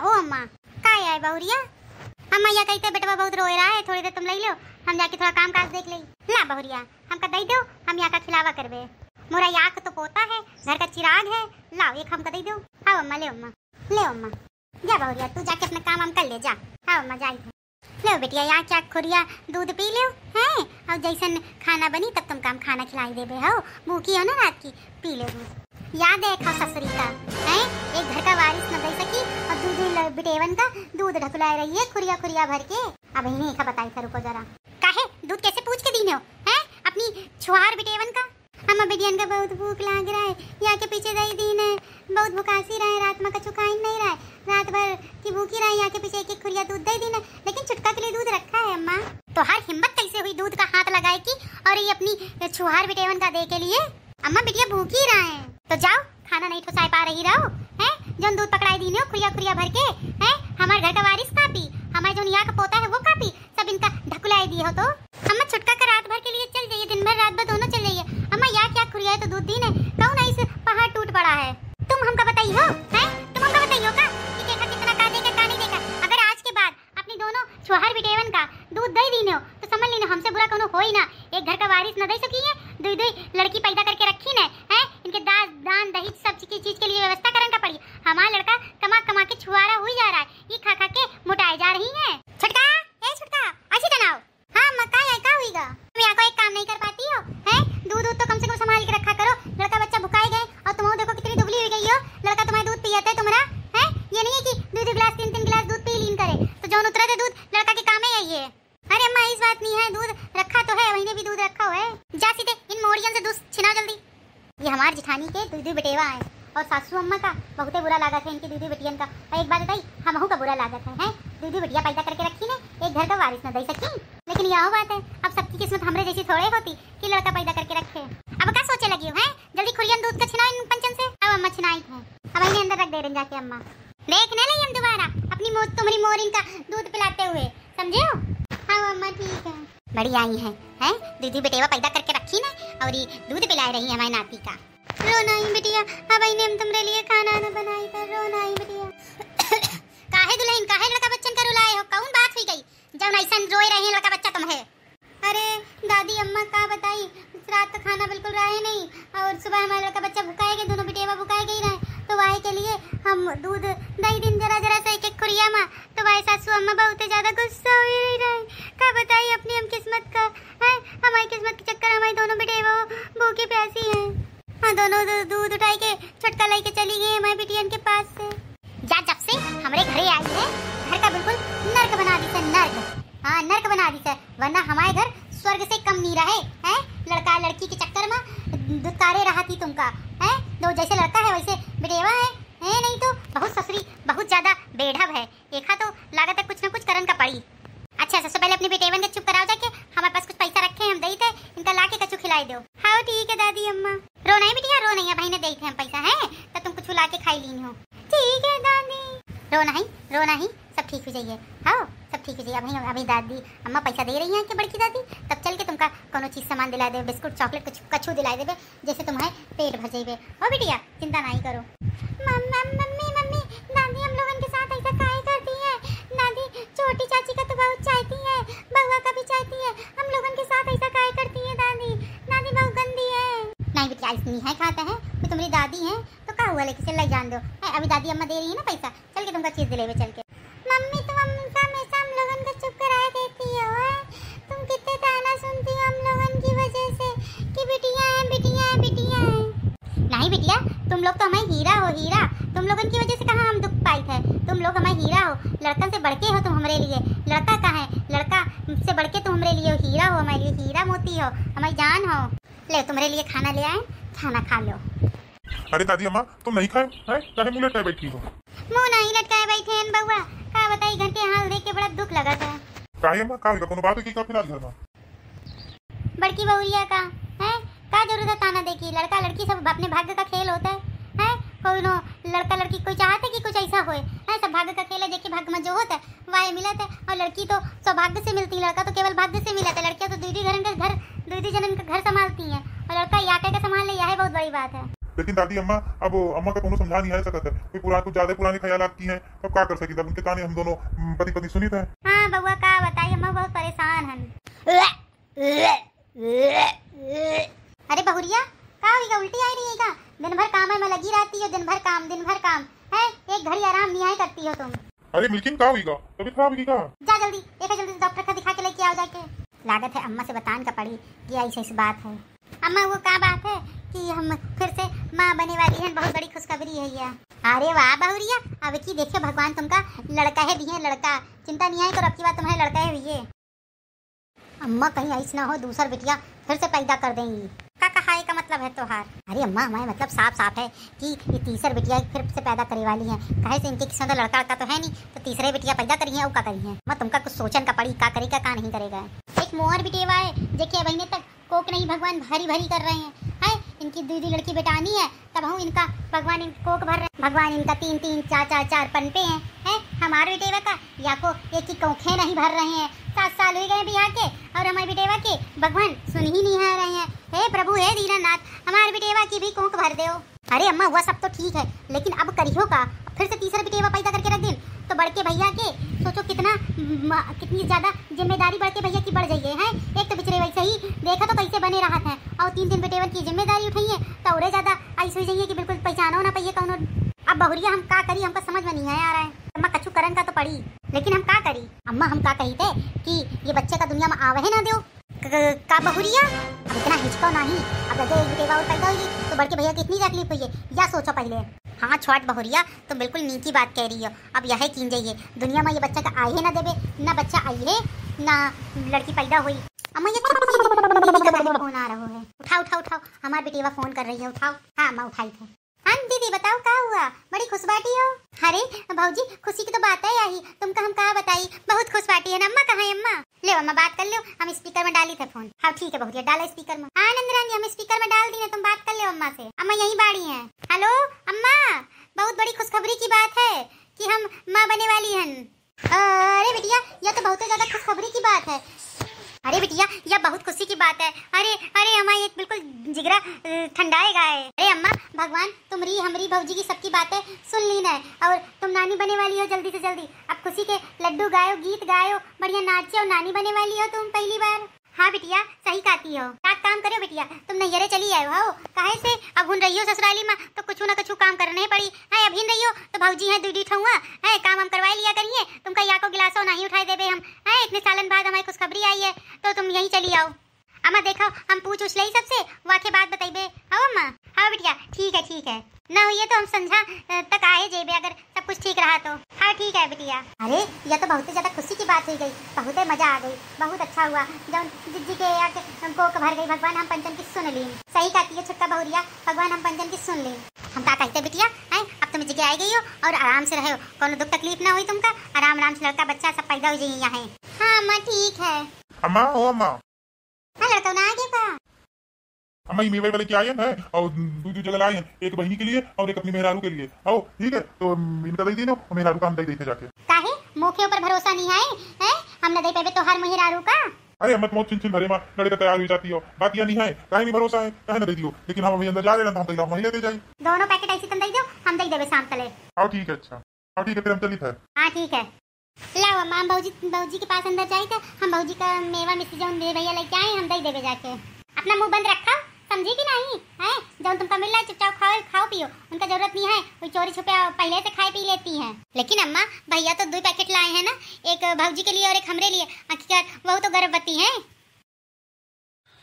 ओ अम्मा का है बहुरिया? अम्मा या कहते बेटवा बहुत रोए रहा है, थोड़ी देर तुम ले लो, हम जाके थोड़ा काम काज देख ले। ला बहुरिया हमका दे दो, हम यहाँ का खिलावा करबे। मोरा याक तो पोता है, घर का चिराग है, लाओ एक हमका दे दो। आओ अम्मा ले अम्मा, ले अम्मा जा बहुरिया तू जाके अपना काम हम कर ले जा। आओ अम्मा जाई ले बेटिया यहाँ क्या खोरिया दूध पी लो हैं, और जैसन खाना बनी तब तुम काम खाना खिलाई देबे हो, भूखी हो ना रात की, पी ले दूध। याद है खा ससुरी का है, एक घर का वारिस न दे सकी और दूध बिटेवन का दूध ढकुलाए रही है खुरिया खुरिया भर के। अब इन्हीं का बताई था, रुको जरा काहे दूध कैसे पूछ के दीने हो हैं अपनी छुहार बिटेवन का। अम्मा बिटियन का बहुत भूख लाग रहा है, यहाँ के पीछे दही दीन है, बहुत भुखासी रहा है, रात में कछु खाई नहीं रहा है, रात भर की भूखी रहा है, यहाँ के पीछे एक एक खुरिया दूध दे दीन है, लेकिन छुटका के लिए दूध रखा है। अम्मा तो हर हिम्मत कैसे हुई दूध का हाथ लगाए की और ये अपनी छुहार बिटेवन का दे के लिए। अम्मा बिटिया भूखी रहा है तो जाओ खाना नहीं ठोसाई पा रही रहो हैं, जो दूध पकड़ाई दीने हो खुरिया खुरिया भर के हैं, हमारे घर का वारिस का पी, हमारे जो यहाँ का पोता है वो का पी, सब इनका ढकुलाई दिए हो। तो अम्मा छुटका का रात भर के लिए चल जाइए, दिन भर रात भर दोनों चल जाइए। अम्मा यहाँ क्या खुरिया है तो दूध दीन है, कौन है इस पहाड़ टूट पड़ा है, तुम हमका बताइए हो हैं, तुम हमका बताइए का कि देखा कितना का देगा का नहीं देगा। अगर आज के बाद अपनी दोनों छुहार बिटेवन का दूध दे दीने हो तो समझ लेना हमसे बुरा कोनो हो ही ना, एक घर का वारिस न दे सकी है, दुई दुई लड़की पैदा करके रखी न है, इनके दान दहेज सब चीज के लिए व्यवस्था करना पड़ी। हमारा लड़का कमा कमा के छुआरा हुई जा रहा है, ये खा खा के मोटाई जा रही है। छटका ए छटका अच्छी तनाव हाँ मक्का है का हुईगा, तुम यहाँ को एक काम नहीं कर पाती हो हैं, दूध तो कम से कम संभाल के रखा करो, लड़का बच्चा भुकाए गए और तुम देखो कितनी दुबली हो गई हो, लड़का तुम्हारे दूध पियाता है तुम्हारा है, ये नहीं है कि 2-2 गिलास 3-3 गिलास दूध पी लीन करे तो जौन उतरा दे दूध लड़का के काम है ये। अरे अम्मा इस बात नहीं है, दूध रखा तो है, वही भी दूध रखा हुआ है, जा सीधे इन मोड़ियन से दूध छिनाओ जल्दी। ये हमारे जिठानी के दूध बेटेवा है और सासू अम्मा का बहुत बुरा लागत है इनकी दूध बेटियन का। और एक बात बताई हमहू का बुरा लागत है दूध बेटिया पैदा करके रखी ने, एक घर का वारिस न दे सकी, लेकिन यह बात है अब सबकी किस्मत हमरे जैसी थोड़े होती कि लड़का पैदा करके रखे। अब क्या सोचे लगी हो हैं, जल्दी खुरियन दूध का छिनाओ इन पंचन से। अब अम्मा छिनाई है, अब इन्हें अंदर रख दे रहे जाके अम्मा, देखने नहीं हम दोबारा अपनी तुम्हारी मोरिन का दूध पिलाते हुए, समझे हो। हाँ अम्मा ठीक है, बड़ी आई है दीदी बेटेवा पैदा करके रखी ना और ये दूध पिला रही है हमारी नाती का। रोना ही बिटिया, अब इन्हें हम तुम्हारे लिए खाना न बनाई कर, रोना ही बिटिया। काहे दुल्हन काहे लड़का बच्चन का रुलाए हो, कौन बात हुई गई जब ऐसन रोए रहे हैं लड़का बच्चा तुम्हें। अरे दादी अम्मा का बताई, रात का खाना बिल्कुल रहे नहीं और सुबह हमारा लड़का बच्चा भुकाए गए, दोनों बेटेवा भुकाए गई रहे, तो वाई के लिए हम दूध दही दिन जरा जरा से एक खुरिया माँ, तो वाई सासू अम्मा बहुत ज्यादा गुस्सा हो रही का बताई अपनी हम किस्मत का है, हमारी किस्मत के चक्कर हमारी दोनों बेटेवा भूखी प्यासी है। हाँ दोनों दूध उठाई के छटका लाई के चली गई हमारी बिटियन के पास से। जा जब से हमारे घरे आई है घर का बिल्कुल नर्क बना दी है, नर्क हाँ नर्क बना दी है, वरना हमारे घर स्वर्ग से कम नहीं रहे हैं। लड़का लड़की के चक्कर में दुत्कारे रहा थी तुमका है, दो जैसे लड़का है वैसे बेटेवा है नहीं तो बहुत ससुरी बहुत ज्यादा बेढब है, देखा तो लागत है कुछ न कुछ करन का पड़ी। अच्छा सबसे पहले अपनी बेटेवन के चुप कराओ जाके, हमारे पास कुछ पैसा रखे हम दई थे, इनका लाके कछु खिलाई दो। हाँ ठीक है दादी अम्मा, रो नहीं बिटिया रो नहीं है, भाई ने दई थे हम पैसा है तो तुम कुछ लाके खाई लीन हो। ठीक है दादी, रो नहीं सब ठीक हो जाइए, हाँ सब ठीक हो जाइए। अभी दादी अम्मा पैसा दे रही हैं कि बड़की दादी, तब चल के तुमका कोनो चीज सामान दिला दे, बिस्कुट चॉकलेट कुछ कछु दिला देवे जैसे तुम्हारे पेट भर जाइए। ओ बिटिया चिंता नहीं करो। मम्मी दादी हम लोगन के साथ ऐसा काहे करती है, दादी छोटी चाची का तो बहुत चाहती है, बउआ का भी चाहती है, हम लोगन के साथ ऐसा काहे करती है दादी बहुत गंदी है। नहीं बिटिया ऐसी नहीं है, खाता है तो तुम्हारी दादी है तो का हुआ, लेके चल जान दो, अभी दादी अम्मा दे रही है ना पैसा, चल के तुमका चीज दिलेवे चल के। मम्मी तुम हमेशा हम लोगन को चुप कराए देती हो, तुम कितने ताना सुनती हो हम लोगन की वजह से कि बिटिया है। नहीं बिटिया तुम लोग तो हमारे हीरा हो, हीरा तुम लोगन की वजह से कहाँ हम दुख पाई थे, तुम लोग हमारे हीरा हो, लड़का से बढ़के हो तुम हमारे लिए, लड़का कहाँ है, लड़का से बढ़के तुम हमारे लिए हीरा हो, हमारे लिए हीरा मोती हो, हमारी जान हो। ले तुम्हारे लिए खाना ले आए, खाना खा लो। अरे दादी अम्मा तुम नहीं खाए हैं, चाहे मुंह लटकाए बैठी हो। मुंह नहीं लटकाए बैठे हैं बउआ, का बताई घर के हाल देख के बड़ा दुख लगा था। काहे अम्मा का कोनो बात की का फिलहाल घर में बड़की बहुरिया का है, का जरूरत ताना देखी, लड़का लड़की सब अपने भाग्य का खेल होता है कोई नो लड़का लड़की कोई चाहते कि कुछ ऐसा होए है, सब भाग्य का खेल है, देखिए भाग्य में जो होता है वह मिलता है, और लड़की तो सौभाग्य से मिलती है, लड़का तो केवल भाग्य से मिलता है, लड़कियां तो दूसरी जनन का घर संभालती हैं और लड़का या का संभाल ले, यह बहुत बड़ी बात है। लेकिन दादी अम्मा अब अम्मा का कोनो समझा नहीं है सकत है, कोई पुरान कुछ ज्यादा पुराने ख्यालात की हैं, अब क्या कर सकी, तब उनके कहानी हम दोनों पति पत्नी सुनी थे। हाँ बउआ का बताइए, अम्मा बहुत परेशान हन। अरे बहुरिया का होगा, उल्टी आई रही है का? दिन भर काम में लगी रहती हो, दिन भर काम है, एक घड़ी आराम नहीं करती हो तुम। अरे मिल्किन का हुई का, तबीयत खराब हुई का? जा जल्दी जल्दी डॉक्टर का दिखा के लेके आओ जाके। लागत है अम्मा से बतान का पड़ी कि ऐसी बात है। अम्मा वो क्या बात है कि हम फिर से माँ बने वाली हैं, बहुत बड़ी खुशखबरी है ये। अरे वाह बहुरिया, अब की देखिए भगवान तुमका लड़का है दिए, लड़का, चिंता नहीं है करो, अब की बात तुम्हारे लड़का है भैया। अम्मा कहीं ऐसा ना हो दूसरा बिटिया फिर से पैदा कर देंगी, का कहा का मतलब है तोहार? अरे अम्मा हमारे मतलब साफ है कि ये तीसरा बिटिया फिर से पैदा करे वाली है, कहे से इनके किसी लड़का तो है नहीं, तो तीसरे बिटिया पैदा करी है, वो का करी है। मैं तुमका कुछ सोचन का पड़ी, का करेगा का नहीं करेगा। एक मोहर बिटेवा है देखिए, महीने तक कोक नहीं भगवान भरी कर रहे हैं, इनकी दीदी लड़की बेटानी है, तब हम इनका भगवान इनको कोक भर रहे हैं, भगवान इनका 3 4 पनपे हैं, हमारे बेटेवा का या को एक ही कोखे नहीं भर रहे हैं। 7 साल हो गए बिहार के और हमारे बेटेवा के भगवान सुन ही नहीं आ रहे हैं। हे प्रभु हे दीनानाथ, हमारे बेटेवा की भी कोक भर दो। अरे अम्मा वह सब तो ठीक है, लेकिन अब करियो का, फिर से तीसरा बेटेवा पैदा करके रख दे तो बड़के भैया के सोचो कितनी ज्यादा जिम्मेदारी बड़के भैया की बढ़ जाइए है। एक तो बिचरे वैसे ही देखा तो कैसे बने रहा है, और 3 बेटेवन की जिम्मेदारी उठाइए तो और ज्यादा ऐसे हो जाइए कि बिल्कुल पहचानो ना पाइए कौन। अब बहुरिया हम का करी, हमको समझ में नहीं आ रहा है। अम्मा कछु करन का तो पड़ी, लेकिन हम का करी? अम्मा हम का कही थे कि ये बच्चे का दुनिया में आवे ना दो का बहुरिया, अब इतना हिचको नहीं, अब अगर एक बेटेवा और पैदा होगी तो बड़के भैया की इतनी तकलीफ हुई है, या सोचो पहले। हाँ छोट बहुरिया तुम बिल्कुल नीची बात कह रही हो, अब यह कीन जाइए दुनिया में ये बच्चा का आए ना देवे, ना बच्चा आई है ना लड़की पैदा हुई। अम्मा ये फोन आ रहा है, उठाओ, हमारी बेटेवा फोन कर रही है, उठाओ। हाँ अम्मा उठाई थे। हाँ दीदी बताओ क्या हुआ, बड़ी खुश बाटी हो? अरे भाऊजी खुशी की तो बात है यही, तुमका हम कहा बताई, बहुत खुश बाटी है ना। अम्मा कहाँ है अम्मा? ले अम्मा बात कर लो, हम स्पीकर में डाली थे फोन। हाँ ठीक है बहुरिया डाला स्पीकर में। हाँ नंदरानी हम स्पीकर में डाल दी, तुम बात कर लो अम्मा से, अम्मा यही बाड़ी है। हेलो अम्मा, बहुत बड़ी खुशखबरी की बात है कि हम माँ बने वाली हैं। अरे बिटिया यह तो बहुत ज्यादा खुशखबरी की बात है। अरे बिटिया यह बहुत खुशी की बात है। अरे अम्मा ये बिल्कुल जिगरा ठंडाएगा है। अरे अम्मा भगवान तुम्हारी हमारी भौजी की सबकी बातें सुन ली ना, और तुम नानी बने वाली हो जल्दी से जल्दी। अब खुशी के लड्डू गायो, गीत गायो, बढ़िया नाचो, नानी बने वाली हो तुम पहली बार। हाँ बिटिया सही कहती हो, क्या काम करो बिटिया, तुम नैहरे चली आए हो काहे से? अब हुन रही हो ससुराली में तो कुछ ना कुछ काम करने पड़ी है। अब हिन रही हो तो भौजी है दूधी ठहुआ है, काम हम करवा लिया करिए, तुमका या को गिलासो नहीं उठाई देबे हम है। इतने सालन बाद हमारी खुशखबरी आई है तो तुम यहीं चली आओ। अम्मा देखो हम पूछ उछ लई सबसे, वाके बात बताइबे। हाँ अम्मा? हाँ बिटिया ठीक है, ना हुई तो हम संझा तक आए जेबे अगर सब कुछ ठीक रहा तो। हाँ ठीक है बिटिया। अरे यह तो बहुत ज्यादा खुशी की बात हो गई, बहुत मजा आ गई, बहुत अच्छा हुआ जब जिज्जी के कोक भर गई। भगवान हम पंचन की सुन ली, सही कहती है छुटका बहुरिया, भगवान हम पंचन की सुन ली। हम क्या कहते बिटिया है, अब तुम जगह आई गई हो और आराम से रहो, कोनो दुख तकलीफ ना हुई तुमका, आराम से लड़का बच्चा सब पैदा हो जाइए यहाँ। हाँ अम्मा ठीक है। अम्मा ओ अम्मा, हाँ लड़का ना आगे का अम्मा ये मेवे वाले क्या आयन है और दूसरी जगह आयन, एक बहनी के लिए और एक अपनी मेहरारू के लिए। आओ ठीक है तो इनका दे दीनो, मेहरारू का हम दे देते जाके। काहे मुखे ऊपर भरोसा नहीं है हैं, हम न दे पाबे तो हर मेहरारू का। अरे मत मौत चिन भरे मां लड़का तैयार हो जाती हो, बात ये नहीं है, काहे नहीं भरोसा है, काहे ना दे दियो, लेकिन हम अभी अंदर जा रहे ना, हम तो वहीं लेते जाई। दोनों पैकेट ऐसे तुम दे दो, हम दे देबे शाम तले। आओ ठीक है, अच्छा आओ ठीक है फिर हम चली थे। हां ठीक है। लाओ अम्मा भौजी के पास अंदर जाए थे, हम भौजी का मेवा मिस्त्री जौन मेरे भैया लेके आए हम दे देबे जाके। अपना मुंह बंद रखा, समझी कि नहीं है? जब तुमका मिल रहा है चुपचाप खाओ पियो, उनका जरूरत नहीं है कोई चोरी छुपे पहले से खाए पी लेती हैं। लेकिन अम्मा भैया तो 2 पैकेट लाए हैं ना, एक भौजी के लिए और एक हमरे लिए, आखिर वो तो गर्भवती हैं।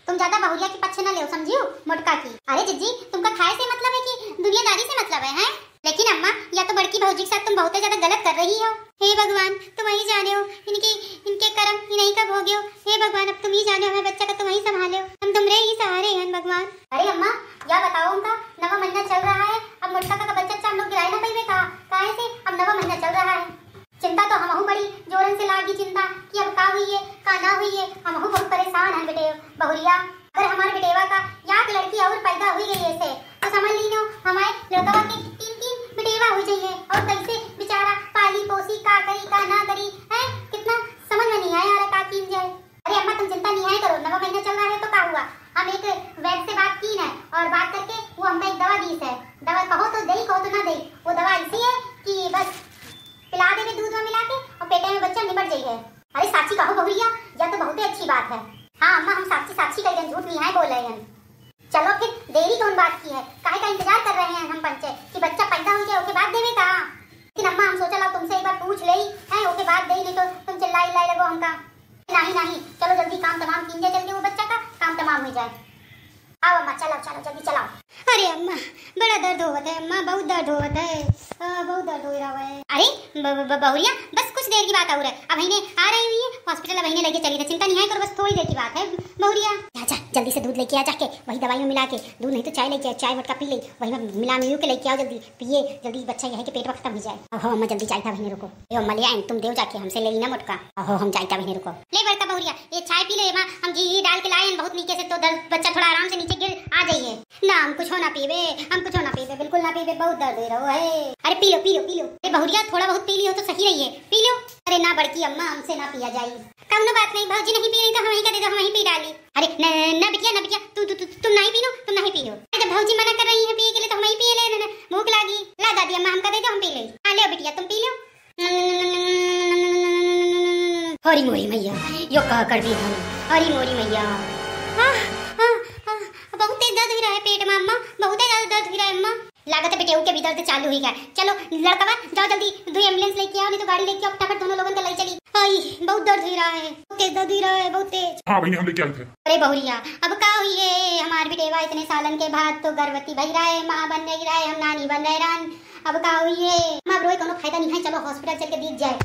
तुम ज्यादा बहुरिया के पक्ष न ले समझियो मोटका की। अरे जिज्जी तुमका खाए से मतलब है कि दुनियादारी से मतलब है? लेकिन अम्मा या तो बड़की भौजी के साथ तुम बहुत ज्यादा गलत कर रही हो। हे भगवान तुम ही जाने हो इनके कर्म इन्हीं का भोगे हो। हे भगवान अब तुम ही जाने हो, हमारे बच्चा का तुम ही संभाले हो, हम तुमरे ही सहारे हैं भगवान। अरे अम्मा या बताओ उनका 9वां महीना चल रहा है, अब मोटका का बच्चा हम लोग गिराए ना पाइबे काहे से? अब 9वां महीना चल रहा है, चिंता तो हमहू बड़ी जोरन से लागी चिंता कि अब का हुई है का ना हुई है, हमहू बहुत परेशान हैं बेटे बहुरिया। अगर हमारे बेटेवा का याद लड़की और पैदा हुई गई ऐसे तो समझ लीनो हमारे लड़का के 3 बेटेवा हो जाइए, और कैसे बेचारा पाली पोसी का करी का ना करी है, कितना समझ में नहीं आया रहा का कीन जाए। अरे अम्मा तुम चिंता नहीं है करो, 9वां महीना चल रहा है तो क्या हुआ, हम एक वैद्य से बात की ना और बात करके वो हमको एक दवा दी है। हाँ अम्मा हम साक्षी साक्षी कह रहे, झूठ नहीं है बोल रहे हैं। चलो फिर देरी कौन बात की है, काहे का इंतजार कर रहे हैं हम पंचे कि बच्चा पैदा हो जाए ओके बाद देवे का। लेकिन अम्मा हम सोचा तुमसे एक बार पूछ ले है ओके बाद दे, नहीं तो तुम चिल्लाई लगो हमका। नहीं नहीं चलो जल्दी काम तमाम कीजिए, जल्दी वो बच्चा का काम तमाम हो जाए। आओ अम्मा चलो चलो जल्दी चलाओ। अरे अम्मा बड़ा दर्द होता है अम्मा, बहुत दर्द होता है, बहुत दर्द हो रहा है। अरे बहुरिया बस कुछ देर की बात और है, अब बहने आ रही हुई है हॉस्पिटल, अब बहने लेके चली थी, चिंता नहीं है करो, बस थोड़ी देर की बात है। बहुरिया जा जल्दी से दूध लेके आ, जाके वही दवाई में मिला के, दूध नहीं तो चाय लेके, चाय वटका पी ले, वही मिला मिलू के लेके आओ, जल्दी पिए जल्दी, बच्चा यह है कि पेट खत्म हो जाए। अहो अम्मा जल्दी जाए था बहने रुको, ये अम्मा ले आए तुम देव जाके हमसे ले ना मोटका। अहो हम जाए था बहने रुको, ले बड़का बहुरिया ये चाय पी ले, हम घी डाल के लाए बहुत नीचे से, तो बच्चा थोड़ा आराम से नीचे गिर आ जाइए ना, हम कुछ हो ना पीवे, हम कुछ हो ना पीवे, बिल्कुल ना पीवे, बहुत दर्द हो रहा है। अरे P low P low P low, अरे बहुरिया थोड़ा बहुत पी लियो तो सही रही है, पी लो। अरे ना बड़की अम्मा हमसे ना पिया जाए, कम बात नहीं, भाजी नहीं पी रही तो हम वहीं कर दे, हम वहीं पी डाली। अरे ना बिटिया तुम नहीं पी लो, तुम नहीं पियो, जब भाजी मना कर रही है पिए के लिए तो हम वहीं पी ले, भूख लगी, ला दादी अम्मा हमका दे दो हम पी ले। हाँ ले बिटिया तुम पी लो। हरी मोरी मैया यो कह कर दी हम, हरी मोरी मैया। बहुत तेज दर्द हो रहा है पेट में अम्मा, बहुत तेज दर्द हो रहा है अम्मा, लागत है बेटे के भी दर्द चालू ही गया। चलो लड़का जाओ जल्दी 2 एम्बुलेंस लेके आओ, नहीं तो गाड़ी लेके आओ फटाफट, दोनों लोगों को ले चली। आई बहुत दर्द हो रहा है, तेज दर्द हो रहा है, बहुत तेज। हाँ बहनी हम लेके आए थे। अरे बहुरिया अब का हुई है, हमारे बेटेवा इतने सालन के बाद तो गर्भवती भई रहा है, माँ बन नहीं रहा है, हम नानी बन रहे रहन, अब का हुई है। माँ रोए कोनो फायदा नहीं है, चलो हॉस्पिटल चल के दिख जाए।